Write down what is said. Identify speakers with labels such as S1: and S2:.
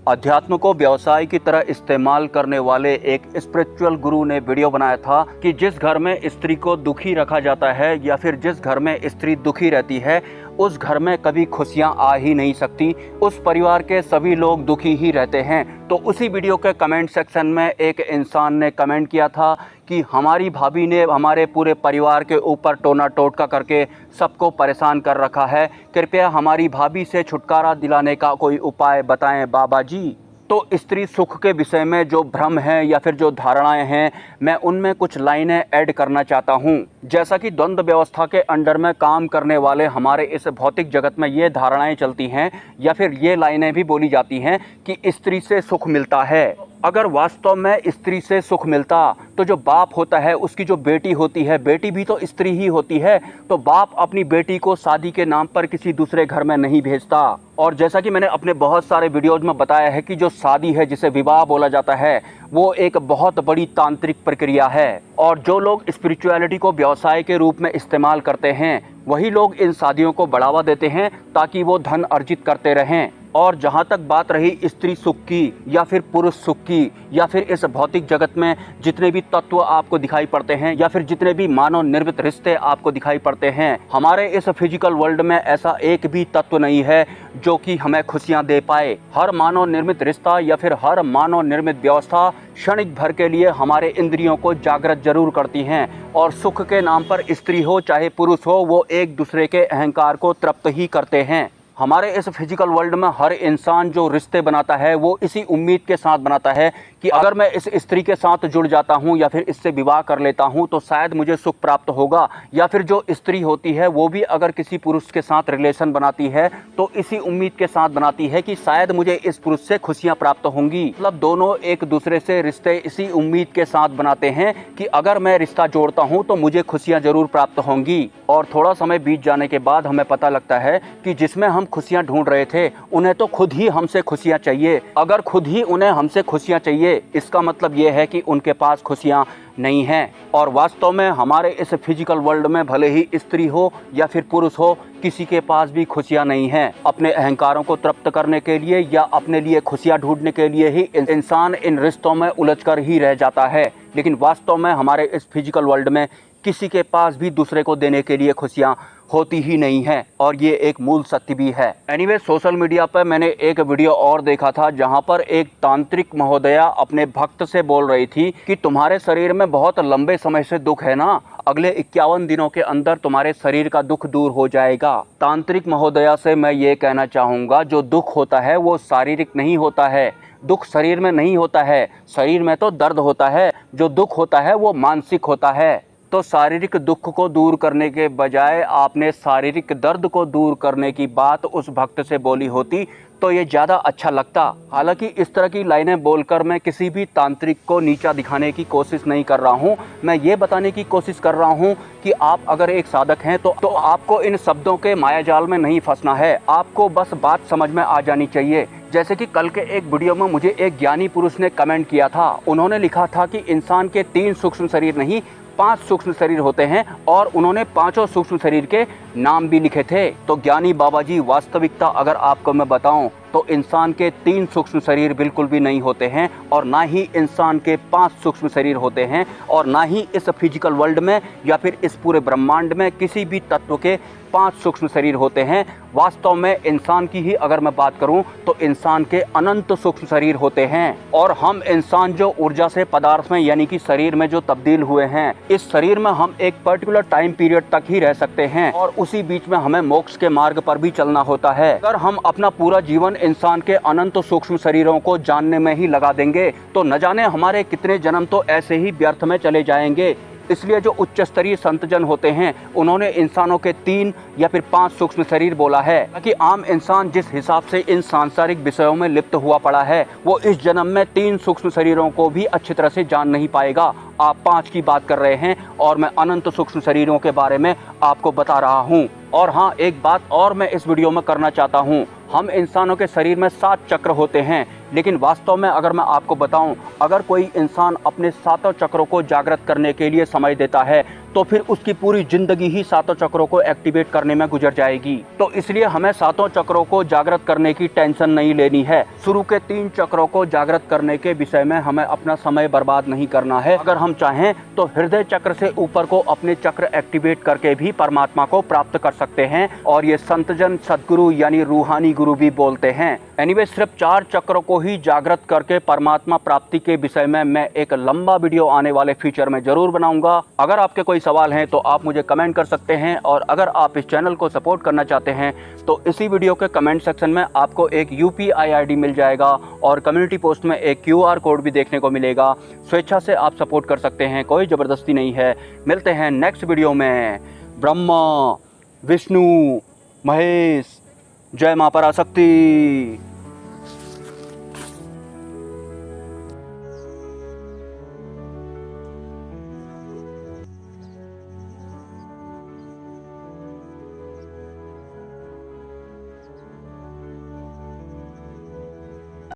S1: अध्यात्म को व्यवसाय की तरह इस्तेमाल करने वाले एक स्पिरिचुअल गुरु ने वीडियो बनाया था कि जिस घर में स्त्री को दुखी रखा जाता है या फिर जिस घर में स्त्री दुखी रहती है उस घर में कभी खुशियां आ ही नहीं सकती, उस परिवार के सभी लोग दुखी ही रहते हैं। तो उसी वीडियो के कमेंट सेक्शन में एक इंसान ने कमेंट किया था कि हमारी भाभी ने हमारे पूरे परिवार के ऊपर टोना टोटका करके सबको परेशान कर रखा है, कृपया हमारी भाभी से छुटकारा दिलाने का कोई उपाय बताएं बाबा जी। तो स्त्री सुख के विषय में जो भ्रम है या फिर जो धारणाएं हैं, मैं उनमें कुछ लाइनें ऐड करना चाहता हूं। जैसा कि द्वंद्व व्यवस्था के अंडर में काम करने वाले हमारे इस भौतिक जगत में ये धारणाएं चलती हैं या फिर ये लाइनें भी बोली जाती हैं कि स्त्री से सुख मिलता है। अगर वास्तव में स्त्री से सुख मिलता तो जो बाप होता है उसकी जो बेटी होती है, बेटी भी तो स्त्री ही होती है, तो बाप अपनी बेटी को शादी के नाम पर किसी दूसरे घर में नहीं भेजता। और जैसा कि मैंने अपने बहुत सारे वीडियोज में बताया है कि जो शादी है जिसे विवाह बोला जाता है वो एक बहुत बड़ी तांत्रिक प्रक्रिया है, और जो लोग स्पिरिचुअलिटी को व्यवसाय के रूप में इस्तेमाल करते हैं वही लोग इन शादियों को बढ़ावा देते हैं ताकि वो धन अर्जित करते रहें। और जहाँ तक बात रही स्त्री सुख की या फिर पुरुष सुख की या फिर इस भौतिक जगत में जितने भी तत्व आपको दिखाई पड़ते हैं या फिर जितने भी मानव निर्मित रिश्ते आपको दिखाई पड़ते हैं, हमारे इस फिजिकल वर्ल्ड में ऐसा एक भी तत्व नहीं है जो कि हमें खुशियां दे पाए। हर मानव निर्मित रिश्ता या फिर हर मानव निर्मित व्यवस्था क्षणिक भर के लिए हमारे इंद्रियों को जागृत जरूर करती हैं, और सुख के नाम पर स्त्री हो चाहे पुरुष हो वो एक दूसरे के अहंकार को तृप्त ही करते हैं। हमारे इस फिजिकल वर्ल्ड में हर इंसान जो रिश्ते बनाता है वो इसी उम्मीद के साथ बनाता है कि अगर मैं इस स्त्री के साथ जुड़ जाता हूँ या फिर इससे विवाह कर लेता हूँ तो शायद मुझे सुख प्राप्त होगा। या फिर जो स्त्री होती है वो भी अगर किसी पुरुष के साथ रिलेशन बनाती है तो इसी उम्मीद के साथ बनाती है कि शायद मुझे इस पुरुष से खुशियाँ प्राप्त होंगी। मतलब दोनों एक दूसरे से रिश्ते इसी उम्मीद के साथ बनाते हैं कि अगर मैं रिश्ता जोड़ता हूँ तो मुझे खुशियाँ जरूर प्राप्त होंगी। और थोड़ा समय बीत जाने के बाद हमें पता लगता है कि जिसमें हम खुशियाँ ढूंढ रहे थे उन्हें तो खुद ही हमसे खुशियाँ चाहिए। अगर खुद ही उन्हें हमसे खुशियाँ चाहिए इसका मतलब ये है कि उनके पास खुशियाँ नहीं हैं। और वास्तव में हमारे इस फिजिकल वर्ल्ड में भले ही स्त्री हो या फिर पुरुष हो, किसी के पास भी खुशियाँ नहीं हैं। अपने अहंकारों को तृप्त करने के लिए या अपने लिए खुशियाँ ढूंढने के लिए ही इंसान इन रिश्तों में उलझकर ही रह जाता है। लेकिन वास्तव में हमारे इस फिजिकल वर्ल्ड में किसी के पास भी दूसरे को देने के लिए खुशियाँ होती ही नहीं है, और ये एक मूल सत्य भी है। एनीवे, सोशल मीडिया पर मैंने एक वीडियो और देखा था जहां पर एक तांत्रिक महोदया अपने भक्त से बोल रही थी कि तुम्हारे शरीर में बहुत लंबे समय से दुख है ना, अगले 51 दिनों के अंदर तुम्हारे शरीर का दुख दूर हो जाएगा। तांत्रिक महोदया से मैं ये कहना चाहूँगा, जो दुख होता है वो शारीरिक नहीं होता है, दुख शरीर में नहीं होता है, शरीर में तो दर्द होता है, जो दुख होता है वो मानसिक होता है। तो शारीरिक दुख को दूर करने के बजाय आपने शारीरिक दर्द को दूर करने की बात उस भक्त से बोली होती तो ये ज़्यादा अच्छा लगता। हालांकि इस तरह की लाइनें बोलकर मैं किसी भी तांत्रिक को नीचा दिखाने की कोशिश नहीं कर रहा हूँ। मैं ये बताने की कोशिश कर रहा हूँ कि आप अगर एक साधक हैं तो आपको इन शब्दों के मायाजाल में नहीं फंसना है, आपको बस बात समझ में आ जानी चाहिए। जैसे कि कल के एक वीडियो में मुझे एक ज्ञानी पुरुष ने कमेंट किया था, उन्होंने लिखा था कि इंसान के 3 सूक्ष्म शरीर नहीं 5 सूक्ष्म शरीर होते हैं, और उन्होंने 5 सूक्ष्म शरीर के नाम भी लिखे थे। तो ज्ञानी बाबा जी, वास्तविकता अगर आपको मैं बताऊं तो इंसान के 3 सूक्ष्म शरीर बिल्कुल भी नहीं होते हैं, और ना ही इंसान के 5 सूक्ष्म शरीर होते हैं, और ना ही इस फिजिकल वर्ल्ड में या फिर इस पूरे ब्रह्मांड में किसी भी तत्व के 5 सूक्ष्म शरीर होते हैं। वास्तव में इंसान की ही अगर मैं बात करूं तो इंसान के अनंत सूक्ष्म शरीर होते हैं, और हम इंसान जो ऊर्जा से पदार्थ में यानी कि शरीर में जो तब्दील हुए हैं, इस शरीर में हम एक पर्टिकुलर टाइम पीरियड तक ही रह सकते हैं, और उसी बीच में हमें मोक्ष के मार्ग पर भी चलना होता है। अगर हम अपना पूरा जीवन इंसान के अनंत सूक्ष्म शरीरों को जानने में ही लगा देंगे तो न जाने हमारे कितने जन्म तो ऐसे ही व्यर्थ में चले जाएंगे। इसलिए जो उच्च स्तरीय संतजन होते हैं उन्होंने इंसानों के 3 या फिर 5 सूक्ष्म शरीर बोला है, ताकि आम इंसान जिस हिसाब से इन सांसारिक विषयों में लिप्त हुआ पड़ा है वो इस जन्म में 3 सूक्ष्म शरीरों को भी अच्छी तरह से जान नहीं पाएगा। आप 5 की बात कर रहे हैं और मैं अनंत सूक्ष्म शरीरों के बारे में आपको बता रहा हूँ। और हाँ, एक बात और मैं इस वीडियो में करना चाहता हूँ, हम इंसानों के शरीर में 7 चक्र होते हैं, लेकिन वास्तव में अगर मैं आपको बताऊं, अगर कोई इंसान अपने 7 चक्रों को जागृत करने के लिए समय देता है तो फिर उसकी पूरी जिंदगी ही 7 चक्रों को एक्टिवेट करने में गुजर जाएगी। तो इसलिए हमें 7 चक्रों को जागृत करने की टेंशन नहीं लेनी है। शुरू के 3 चक्रों को जागृत करने के विषय में हमें अपना समय बर्बाद नहीं करना है। अगर हम चाहें तो हृदय चक्र से ऊपर को अपने चक्र एक्टिवेट करके भी परमात्मा को प्राप्त कर सकते हैं, और ये संतजन सदगुरु यानी रूहानी गुरु भी बोलते हैं। एनीवे, सिर्फ 4 चक्रों को ही जागृत करके परमात्मा प्राप्ति के विषय में मैं एक लंबा वीडियो आने वाले फ्यूचर में जरूर बनाऊंगा। अगर आपके कोई सवाल हैं तो आप मुझे कमेंट कर सकते हैं, और अगर आप इस चैनल को सपोर्ट करना चाहते हैं तो इसी वीडियो के कमेंट सेक्शन में आपको एक UPI ID मिल जाएगा, और कम्युनिटी पोस्ट में एक QR कोड भी देखने को मिलेगा। स्वेच्छा से आप सपोर्ट कर सकते हैं, कोई ज़बरदस्ती नहीं है। मिलते हैं नेक्स्ट वीडियो में। ब्रह्मा, विष्णु, महेश, जय मां पराशक्ति।